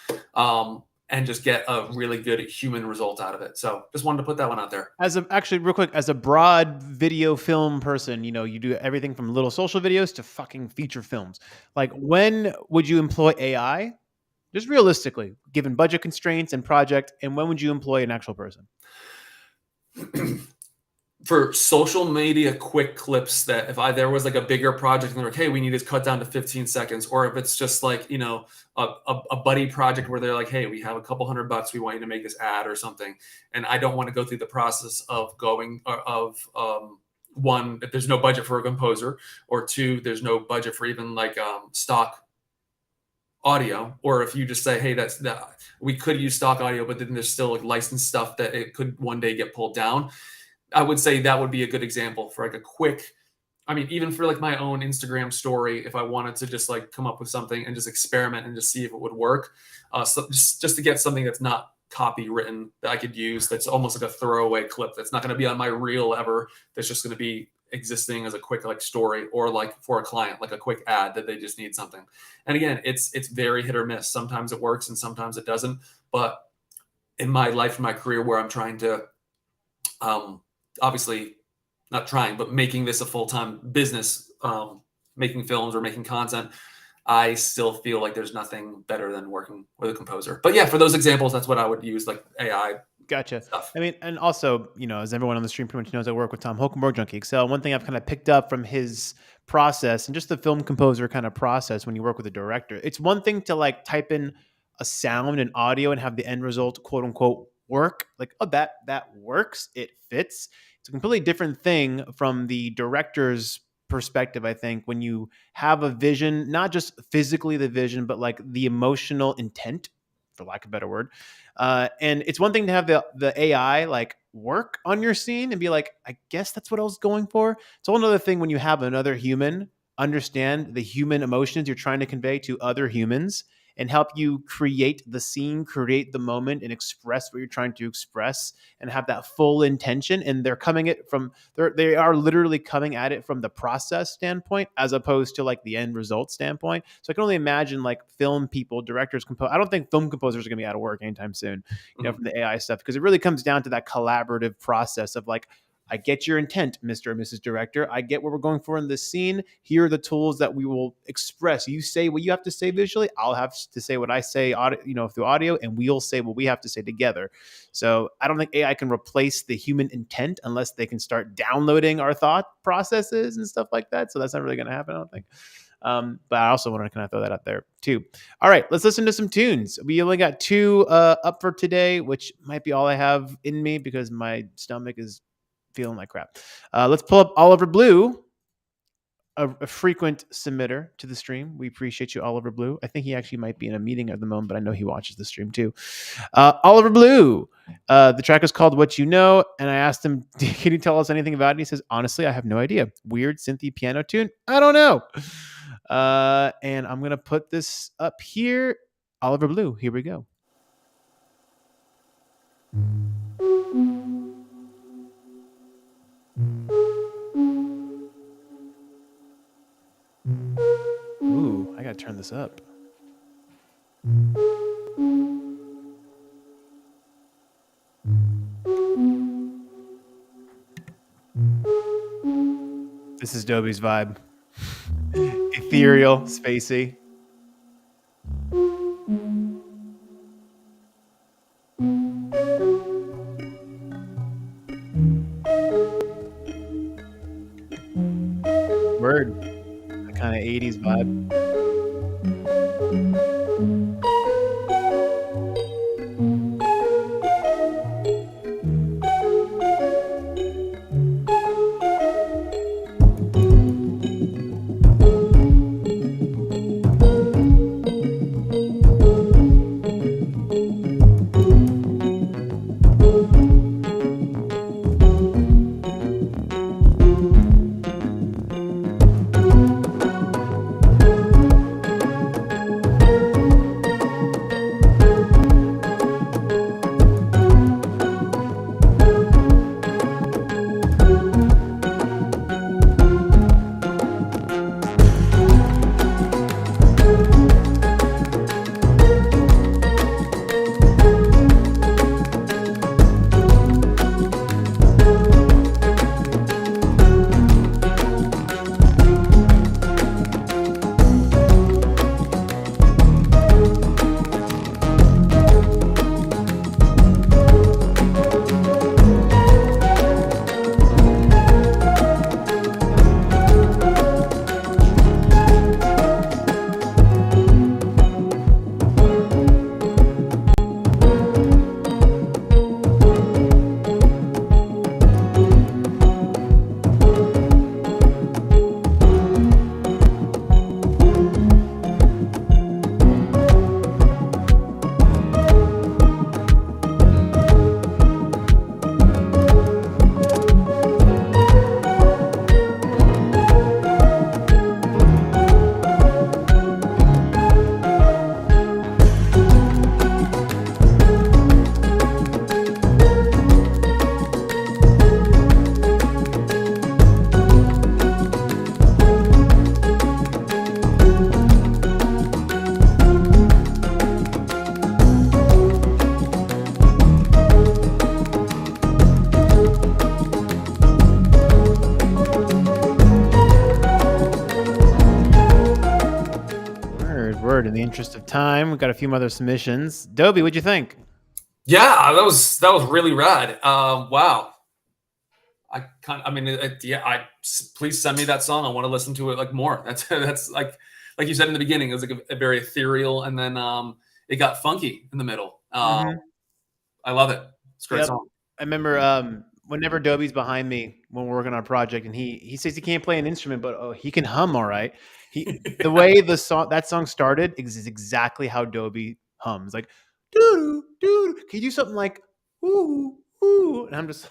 Speaker 2: and just get a really good human result out of it. So just wanted to put that one out there.
Speaker 1: Actually, real quick, as a broad video film person, you do everything from little social videos to fucking feature films. Like, when would you employ AI? Just realistically, given budget constraints and project, and when would you employ an actual person?
Speaker 2: For social media quick clips, that if there was like a bigger project and they're like, hey, we need to cut down to 15 seconds, or if it's just like, a buddy project where they're like, hey, we have a couple $100, we want you to make this ad or something. And I don't want to go through the process of one, if there's no budget for a composer, or two, there's no budget for even like stock audio, or if you just say, hey, we could use stock audio, but then there's still like licensed stuff that it could one day get pulled down. I would say that would be a good example for like a quick, I mean, even for like my own Instagram story, if I wanted to just like come up with something and just experiment and just see if it would work. So just to get something that's not copywritten that I could use, that's almost like a throwaway clip that's not going to be on my reel ever. That's just going to be existing as a quick like story, or like for a client, like a quick ad that they just need something. And again, it's very hit or miss. Sometimes it works and sometimes it doesn't. But in my life, in my career, where I'm trying to, obviously not trying, but making this a full-time business, making films or making content, I still feel like there's nothing better than working with a composer. But yeah, for those examples, that's what I would use, like AI
Speaker 1: Gotcha.
Speaker 2: stuff.
Speaker 1: I mean, and also, as everyone on the stream pretty much knows, I work with Tom Hokenberg, Junkie Excel. One thing I've kind of picked up from his process and just the film composer kind of process when you work with a director, it's one thing to like type in a sound and audio and have the end result, quote unquote, work. Like, oh, that works. It fits. It's a completely different thing from the director's perspective, I think, when you have a vision, not just physically the vision, but like the emotional intent, for lack of a better word. And it's one thing to have the AI like work on your scene and be like, I guess that's what I was going for. It's a whole other thing when you have another human understand the human emotions you're trying to convey to other humans and help you create the scene, create the moment, and express what you're trying to express, and have that full intention. And they are literally coming at it from the process standpoint as opposed to like the end result standpoint. So I can only imagine like film people, directors, I don't think film composers are going to be out of work anytime soon, from the AI stuff, because it really comes down to that collaborative process of like, I get your intent, Mr. or Mrs. Director. I get what we're going for in this scene. Here are the tools that we will express. You say what you have to say visually. I'll have to say what I say, through audio, and we'll say what we have to say together. So I don't think AI can replace the human intent unless they can start downloading our thought processes and stuff like that. So that's not really going to happen, I don't think. But I also want to kind of throw that out there too. All right, let's listen to some tunes. We only got two up for today, which might be all I have in me because my stomach is feeling like crap. Let's pull up Oliver Blue, a frequent submitter to the stream. We appreciate you, Oliver Blue. I think he actually might be in a meeting at the moment, but I know he watches the stream too. Oliver Blue. The track is called What You Know, and I asked him, can you tell us anything about it? And he says, honestly, I have no idea. Weird synthy piano tune? I don't know. And I'm going to put this up here. Oliver Blue, here we go. Ooh, I got to turn this up. This is Dobie's vibe. Ethereal, spacey. Word. The kind of 80s vibe. Word. In the interest of time, we've got a few other submissions. Dobie, what'd you think?
Speaker 2: Yeah, that was really rad. Wow. Please send me that song. I want to listen to it like more. That's like you said in the beginning, it was like a very ethereal, and then it got funky in the middle. I love it. It's a great song.
Speaker 1: I remember whenever Dobie's behind me when we're working on a project, and he says he can't play an instrument, but he can hum all right. The way that song started is exactly how Dobie hums. Like, doo doo. Can you do something like ooh ooh? And I'm just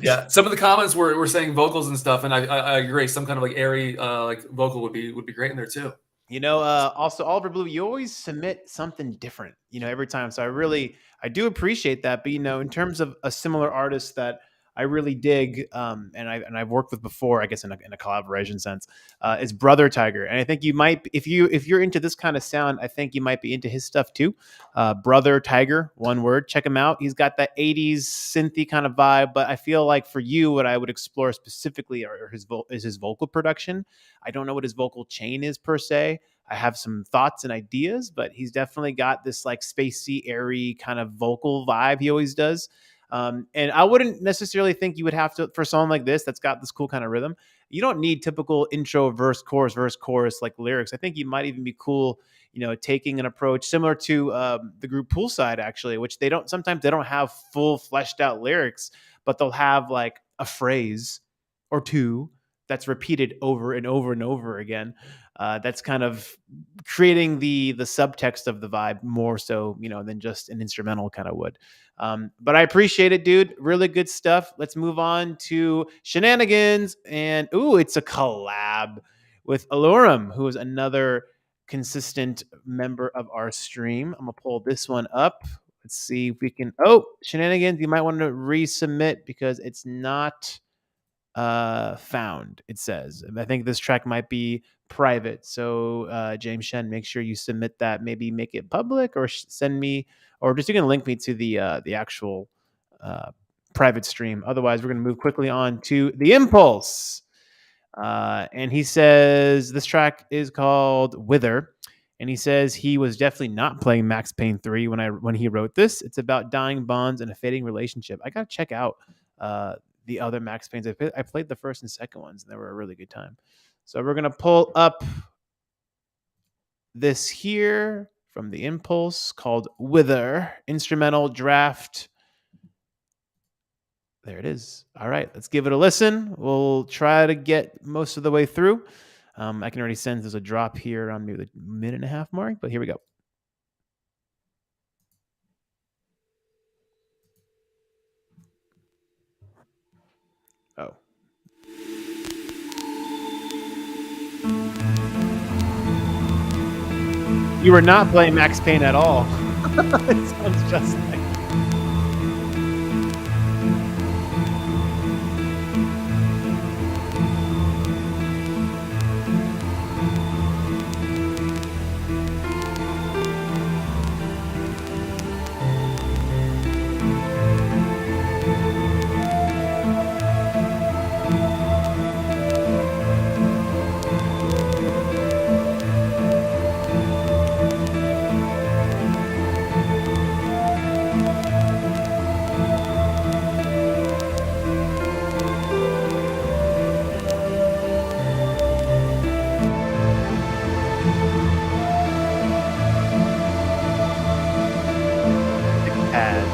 Speaker 2: yeah. Some of the comments were saying vocals and stuff, and I agree. Some kind of like airy like vocal would be great in there too.
Speaker 1: Also Oliver Blue, you always submit something different, every time. So I do appreciate that. But in terms of a similar artist that I really dig, and I've worked with before, I guess in a collaboration sense, is Brother Tiger, and I think you might, if you're into this kind of sound, I think you might be into his stuff too. Brother Tiger, one word. Check him out. He's got that '80s synthy kind of vibe, but I feel like for you, what I would explore specifically is his vocal production. I don't know what his vocal chain is per se. I have some thoughts and ideas, but he's definitely got this like spacey, airy kind of vocal vibe he always does. And I wouldn't necessarily think you would have to, for a song like this that's got this cool kind of rhythm. You don't need typical intro, verse, chorus like lyrics. I think you might even be cool, taking an approach similar to the group Poolside, actually, which sometimes they don't have full fleshed out lyrics, but they'll have like a phrase or two that's repeated over and over and over again. That's kind of creating the subtext of the vibe more so, than just an instrumental kind of would. But I appreciate it, dude. Really good stuff. Let's move on to Shenanigans. And ooh, it's a collab with Alurum, who is another consistent member of our stream. I'm gonna pull this one up. Let's see if we can. Oh, Shenanigans, you might want to resubmit because it's not found, it says. I think this track might be private. So James Shen, make sure you submit that. Maybe make it public or send me, or just you can link me to the actual private stream. Otherwise, we're going to move quickly on to the Impulse. And he says this track is called Wither. And he says he was definitely not playing Max Payne 3 when he wrote this. It's about dying bonds and a fading relationship. I gotta check out the other Max Paynes. I played the first and second ones, and they were a really good time. So we're gonna pull up this here from the Impulse called Wither instrumental draft. There it is. All right, let's give it a listen. We'll try to get most of the way through. I can already sense there's a drop here around maybe the minute and a half mark, but here we go. Oh. You were not playing Max Payne at all. It sounds just like. Pad.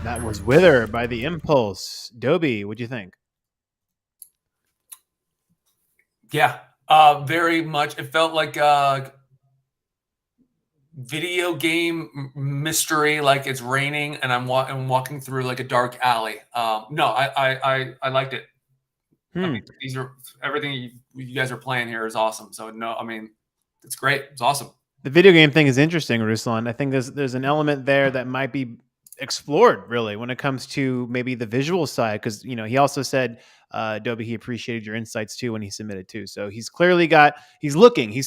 Speaker 1: That was Wither by the Impulse. Dobie, what'd you think?
Speaker 2: Yeah, very much. It felt like video game mystery, like it's raining and I'm walking through like a dark alley. No, I liked it. I mean,
Speaker 1: Hmm.
Speaker 2: these are everything you guys are playing here is awesome. So no, I mean, it's great. It's awesome.
Speaker 1: The video game thing is interesting, Ruslan. I think there's an element there that might be explored really when it comes to maybe the visual side, because he also said, Adobe, he appreciated your insights too when he submitted too. So he's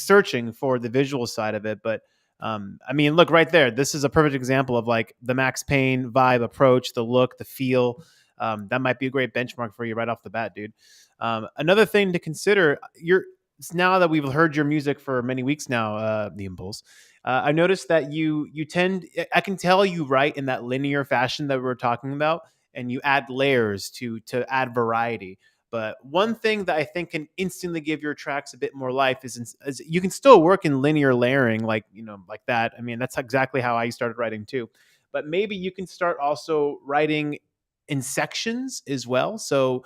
Speaker 1: searching for the visual side of it. But I mean, look right there. This is a perfect example of like the Max Payne vibe approach, the look, the feel. That might be a great benchmark for you right off the bat, dude. Another thing to consider, now that we've heard your music for many weeks now, the Impulse, I noticed that you tend. I can tell you write in that linear fashion that we were talking about, and you add layers to add variety. But one thing that I think can instantly give your tracks a bit more life is you can still work in linear layering, like like that. I mean, that's exactly how I started writing too. But maybe you can start also writing in sections as well. So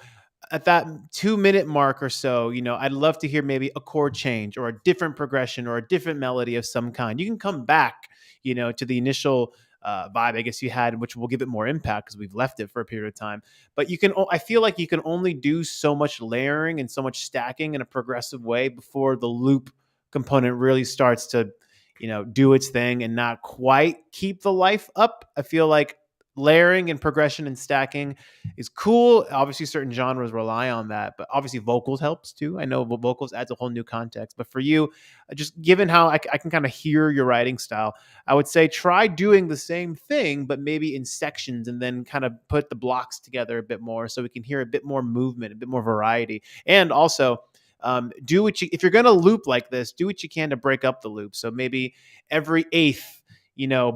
Speaker 1: at that 2 minute mark or so, I'd love to hear maybe a chord change or a different progression or a different melody of some kind. You can come back, to the initial vibe, I guess you had, which will give it more impact because we've left it for a period of time. But I feel like you can only do so much layering and so much stacking in a progressive way before the loop component really starts to, do its thing and not quite keep the life up. I feel like layering and progression and stacking is cool. Obviously, certain genres rely on that, but obviously vocals helps too. I know vocals adds a whole new context, but for you, just given how I can kind of hear your writing style, I would say try doing the same thing, but maybe in sections, and then kind of put the blocks together a bit more so we can hear a bit more movement, a bit more variety, and also. Do what you if you're gonna loop like this, do what you can to break up the loop. So maybe every eighth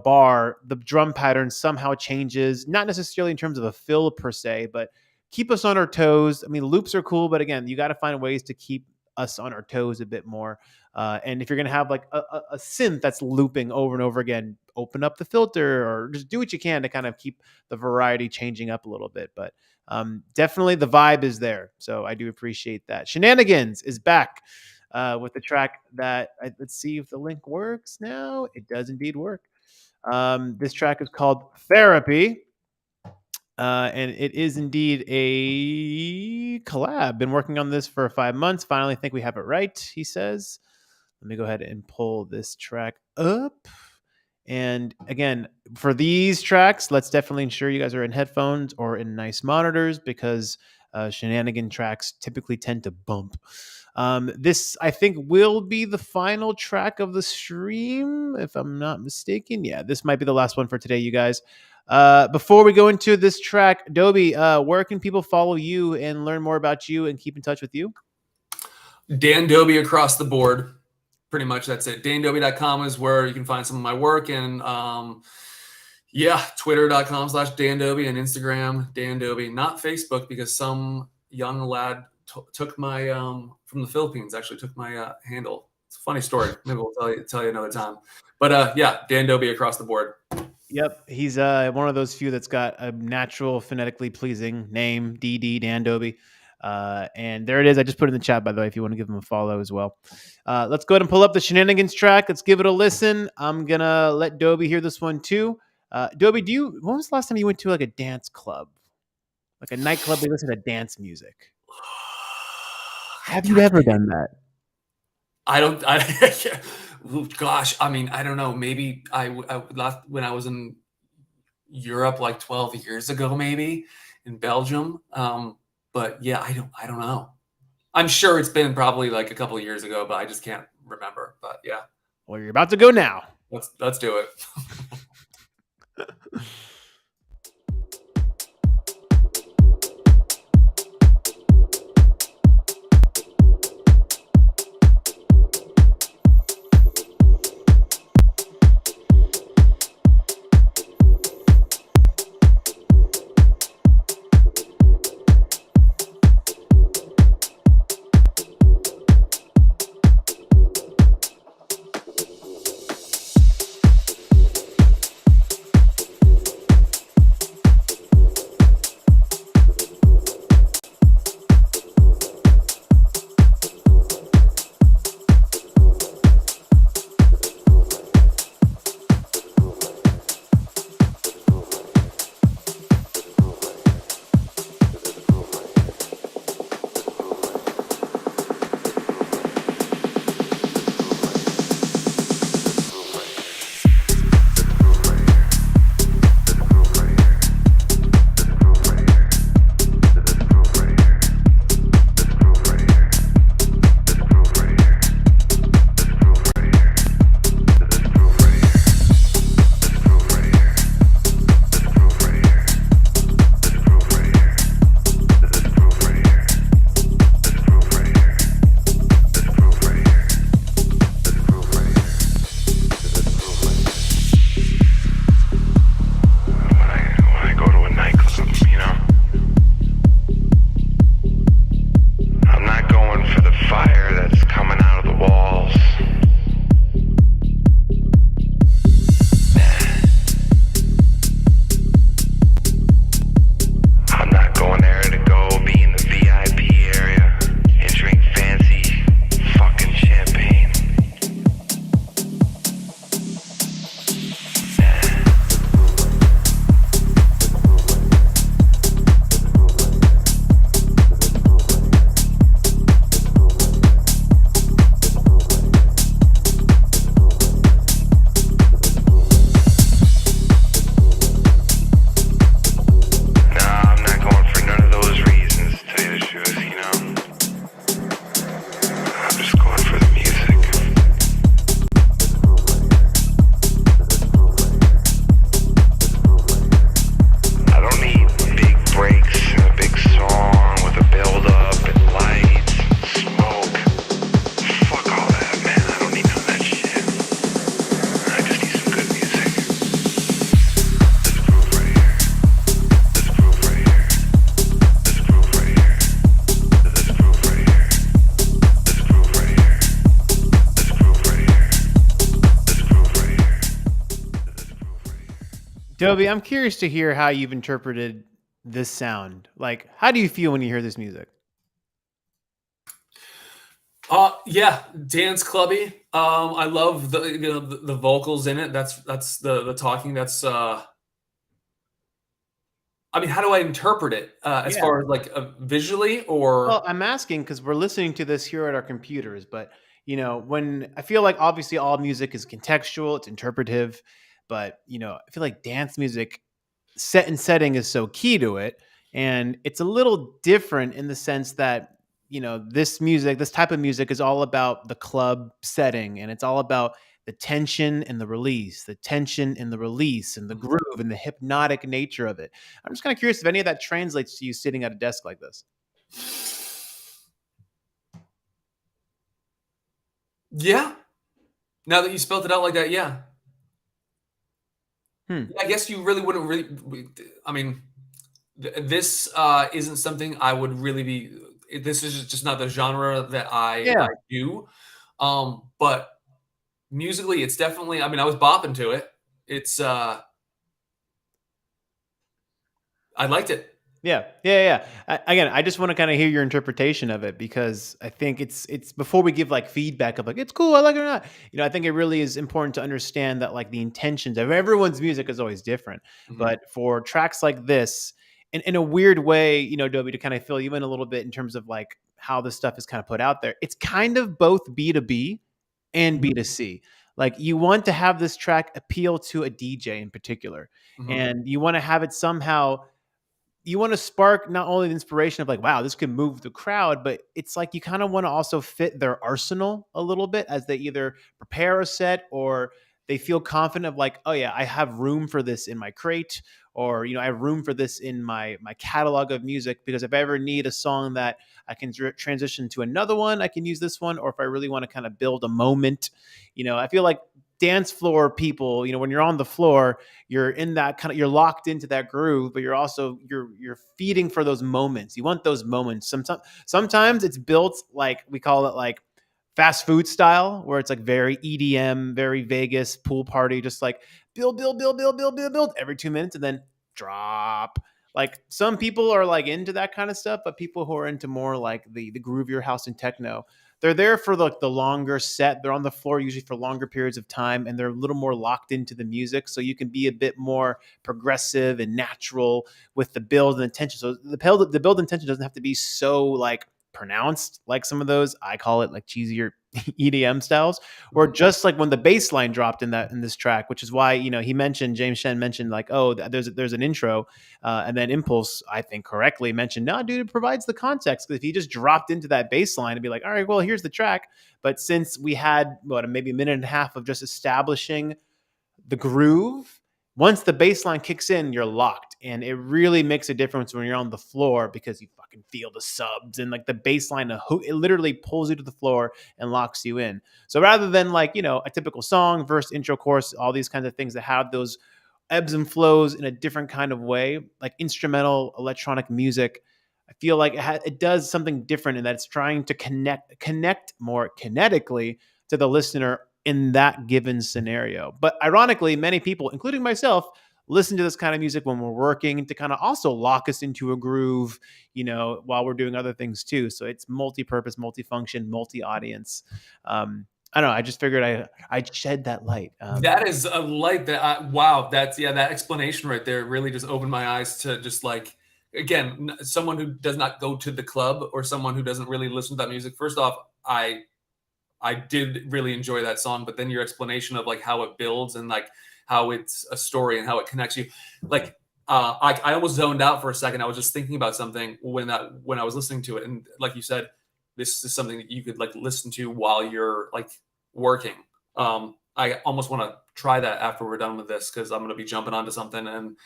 Speaker 1: bar, the drum pattern somehow changes, not necessarily in terms of a fill per se, but keep us on our toes. I mean, loops are cool, but again, you got to find ways to keep us on our toes a bit more. And if you're going to have like a synth that's looping over and over again, open up the filter or just do what you can to kind of keep the variety changing up a little bit. But definitely the vibe is there. So I do appreciate that. Shenanigans is back with the track that let's see if the link works now. It does indeed work. This track is called Therapy. And it is indeed a collab. Been working on this for 5 months. Finally think we have it right, he says. Let me go ahead and pull this track up. And again, for these tracks, let's definitely ensure you guys are in headphones or in nice monitors because shenanigan tracks typically tend to bump. This, I think, will be the final track of the stream, if I'm not mistaken. Yeah, this might be the last one for today, you guys. Before we go into this track, Dobie, where can people follow you and learn more about you and keep in touch with you?
Speaker 2: Dan Dobie across the board. Pretty much that's it. DanDobie.com is where you can find some of my work. And Twitter.com/Dan Dobie and Instagram, Dan Dobie. Not Facebook because some young lad took my, from the Philippines, actually took my handle. It's a funny story. Maybe we'll tell you another time. But yeah, Dan Dobie across the board.
Speaker 1: Yep, he's one of those few that's got a natural, phonetically pleasing name, DD Dan Dobie. And there it is. I just put it in the chat, by the way, if you want to give him a follow as well. Let's go ahead and pull up the Shenanigans track. Let's give it a listen. I'm gonna let Dobie hear this one too. Dobie, when was the last time you went to like a dance club, like a nightclub where you listen to dance music? Have you ever done that?
Speaker 2: Gosh, I mean, I don't know. Maybe I last when I was in Europe like 12 years ago, maybe in Belgium. But yeah, I don't know. I'm sure it's been probably like a couple of years ago, but I just can't remember. But yeah,
Speaker 1: Well, you're about to go now.
Speaker 2: let's do it.
Speaker 1: Dobie, I'm curious to hear how you've interpreted this sound. Like, how do you feel when you hear this music?
Speaker 2: Yeah, dance clubby. I love the vocals in it. That's the talking. That's I mean, how do I interpret it as
Speaker 1: Yeah.
Speaker 2: far as like visually
Speaker 1: Well,
Speaker 2: or?
Speaker 1: I'm asking because we're listening to this here at our computers, but when I feel like obviously all music is contextual, it's interpretive, but I feel like dance music set and setting is so key to it, and it's a little different in the sense that this type of music is all about the club setting, and it's all about the tension and the release, the tension and the release, and the
Speaker 2: Mhm.
Speaker 1: groove and the hypnotic nature of it. I'm just kind of curious if any of that translates to you sitting at a desk like this.
Speaker 2: Yeah. Now that you spelled it out like that, yeah.
Speaker 1: Hmm.
Speaker 2: Yeah, I guess you really wouldn't I mean, this isn't something I would really be. This is just not the genre that I
Speaker 1: Yeah.
Speaker 2: do. But musically, it's definitely. I mean, I was bopping to it. It's. I liked it.
Speaker 1: Yeah, yeah, yeah. Again, I just want to kind of hear your interpretation of it because I think it's before we give like feedback of like it's cool, I like it or not. I think it really is important to understand that like the intentions of everyone's music is always different.
Speaker 2: Mhm,
Speaker 1: But for tracks like this, in a weird way, Dobie, to kind of fill you in a little bit in terms of like how this stuff is kind of put out there, it's kind of both B2B and
Speaker 2: mhm,
Speaker 1: B2C. Like you want to have this track appeal to a DJ in particular,
Speaker 2: mhm,
Speaker 1: and you want to have it somehow you want to spark not only the inspiration of like, wow, this can move the crowd, but it's like you kind of want to also fit their arsenal a little bit as they either prepare a set or they feel confident of like, oh yeah, I have room for this in my crate, or I have room for this in my catalog of music, because if I ever need a song that I can transition to another one, I can use this one. Or if I really want to kind of build a moment, I feel like dance floor people, when you're on the floor, you're in that kind of you're locked into that groove, but you're feeding for those moments. You want those moments. Sometimes it's built like we call it like fast food style, where it's like very EDM, very Vegas pool party, just like build every 2 minutes and then drop. Like some people are like into that kind of stuff, but people who are into more like the groovier house and techno, they're there for the longer set. They're on the floor usually for longer periods of time, and they're a little more locked into the music. So you can be a bit more progressive and natural with the build and the tension. So the build and tension doesn't have to be so like pronounced like some of those, I call it like cheesier EDM styles, or
Speaker 2: mhm.
Speaker 1: just like when the bass line dropped in this track, which is why James Shen mentioned like, oh, there's an intro, and then Impulse, I think correctly mentioned, no, dude, it provides the context, because if he just dropped into that bass line and be like, all right, well, here's the track, but since we had maybe a minute and a half of just establishing the groove, once the bass line kicks in, you're locked. And it really makes a difference when you're on the floor, because you fucking feel the subs and like the bass line, it literally pulls you to the floor and locks you in. So rather than like, a typical song, verse, intro, chorus, all these kinds of things that have those ebbs and flows in a different kind of way, like instrumental electronic music, I feel like it does something different in that it's trying to connect more kinetically to the listener in that given scenario. But ironically, many people, including myself, listen to this kind of music when we're working to kind of also lock us into a groove, while we're doing other things too. So it's multi-purpose, multifunction, multi-audience. I don't know. I just figured I'd shed that light.
Speaker 2: That is a light that wow, that's yeah, that explanation right there really just opened my eyes to just like again, someone who does not go to the club or someone who doesn't really listen to that music. First off, I did really enjoy that song, but then your explanation of like how it builds and like how it's a story and how it connects you, like I almost zoned out for a second. I was just thinking about something when I was listening to it, and like you said, this is something that you could like listen to while you're like working. I almost want to try that after we're done with this because I'm going to be jumping onto something, and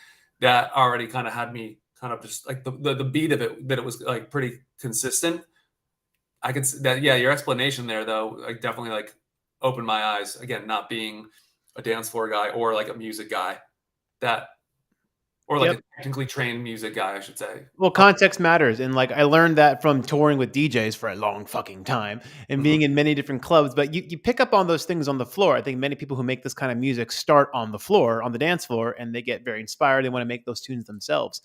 Speaker 2: that already kind of had me kind of just like the beat of it that it was like pretty consistent. I could that yeah, your explanation there though, like definitely like opened my eyes again, not being a dance floor guy or like a music guy. That or like
Speaker 1: Yep.
Speaker 2: a technically trained music guy, I should say.
Speaker 1: Well, context matters, and like I learned that from touring with DJs for a long fucking time and
Speaker 2: Mhm.
Speaker 1: being in many different clubs. But you pick up on those things on the floor. I think many people who make this kind of music start on the floor, on the dance floor, and they get very inspired. They want to make those tunes themselves.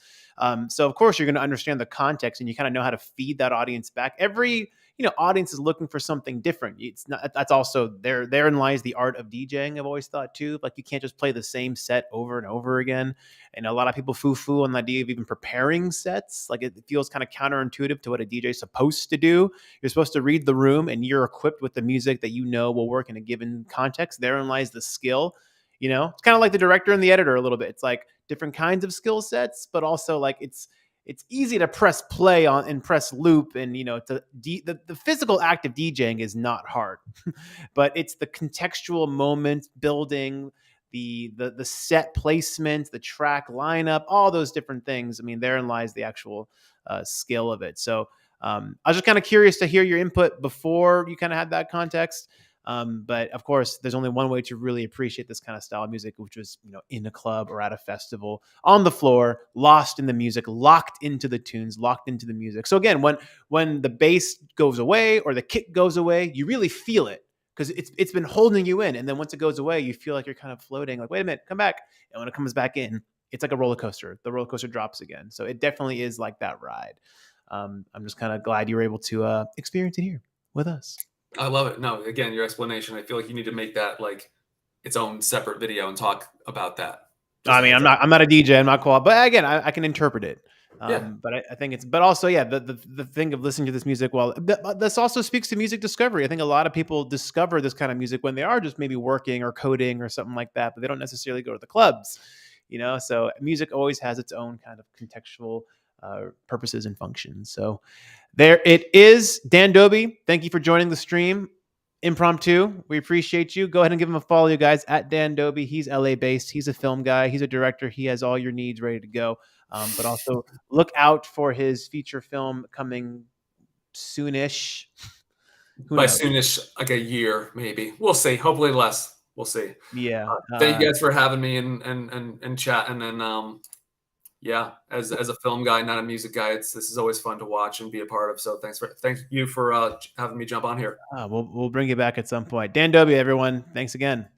Speaker 1: So of course you're going to understand the context, and you kind of know how to feed that audience back. Every audience is looking for something different. It's not that's also therein lies the art of DJing. I've always thought too. Like you can't just play the same set over and over again. And a lot of people foo on the idea of even preparing sets. Like it feels kind of counterintuitive to what a DJ is supposed to do. You're supposed to read the room and you're equipped with the music that you know will work in a given context. Therein lies the skill. It's kind of like the director and the editor a little bit. It's like different kinds of skill sets, but also like it's easy to press play on and press loop, and the physical act of DJing is not hard, but it's the contextual moment building, the set placement, the track lineup, all those different things. I mean, therein lies the actual skill of it. So I was just kind of curious to hear your input before you kind of had that context. But of course, there's only one way to really appreciate this kind of style of music, which was in a club or at a festival, on the floor, lost in the music, locked into the tunes, locked into the music. So again, when the bass goes away or the kick goes away, you really feel it because it's been holding you in. And then once it goes away, you feel like you're kind of floating. Like, wait a minute, come back. And when it comes back in, it's like a roller coaster. The roller coaster drops again. So it definitely is like that ride. I'm just kind of glad you were able to experience it here with us.
Speaker 2: I love it. No, again, your explanation. I feel like you need to make that like its own separate video and talk about that. Just
Speaker 1: I
Speaker 2: a
Speaker 1: mean,
Speaker 2: heads
Speaker 1: I'm
Speaker 2: up.
Speaker 1: not I'm not a DJ, I'm not qualified, but again, I can interpret it.
Speaker 2: Yeah.
Speaker 1: But I think but also, yeah, the thing of listening to this music, well, this also speaks to music discovery. I think a lot of people discover this kind of music when they are just maybe working or coding or something like that, but they don't necessarily go to the clubs. So music always has its own kind of contextual purposes and functions. So there it is. Dan Dobie, thank you for joining the stream. Impromptu, we appreciate you. Go ahead and give him a follow, you guys, at Dan Dobie. He's LA based. He's a film guy. He's a director. He has all your needs ready to go. But also look out for his feature film coming soonish. Who
Speaker 2: By
Speaker 1: knows?
Speaker 2: soonish, like a year, maybe. We'll see. Hopefully less. We'll see.
Speaker 1: Yeah.
Speaker 2: Thank you guys for having me and chatting. And yeah, as a film guy, not a music guy, this is always fun to watch and be a part of. So thank you for having me jump on here.
Speaker 1: We'll bring you back at some point. Dan W, everyone. Thanks again.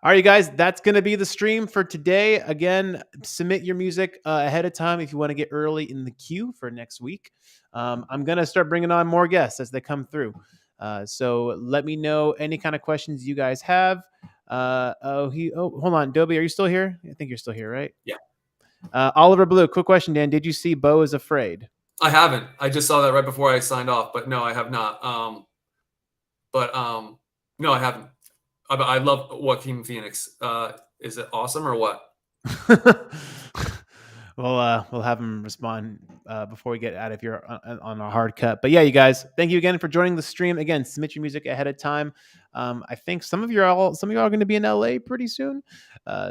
Speaker 1: All right, you guys, that's going to be the stream for today. Again, submit your music ahead of time if you want to get early in the queue for next week. I'm going to start bringing on more guests as they come through. So let me know any kind of questions you guys have. Hold on. Dobie, are you still here? I think you're still here, right?
Speaker 2: Yeah.
Speaker 1: Oliver Blue, quick question, Dan. Did you see Bo is Afraid?
Speaker 2: I haven't. I just saw that right before I signed off, but no, I have not. No, I haven't. I love Joaquin Phoenix. Is it awesome or what?
Speaker 1: We'll have him respond before we get out of here on a hard cut. But yeah, you guys, thank you again for joining the stream. Again, submit your music ahead of time. I think some of you are going to be in LA pretty soon,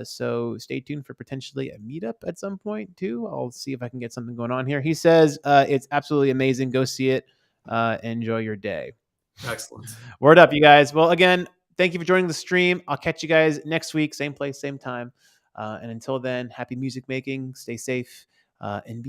Speaker 1: so stay tuned for potentially a meetup at some point too. I'll see if I can get something going on here. He says it's absolutely amazing. Go see it. Enjoy your day.
Speaker 2: Excellent.
Speaker 1: Word up, you guys. Well, again, thank you for joining the stream. I'll catch you guys next week, same place, same time. And until then, happy music making. Stay safe and be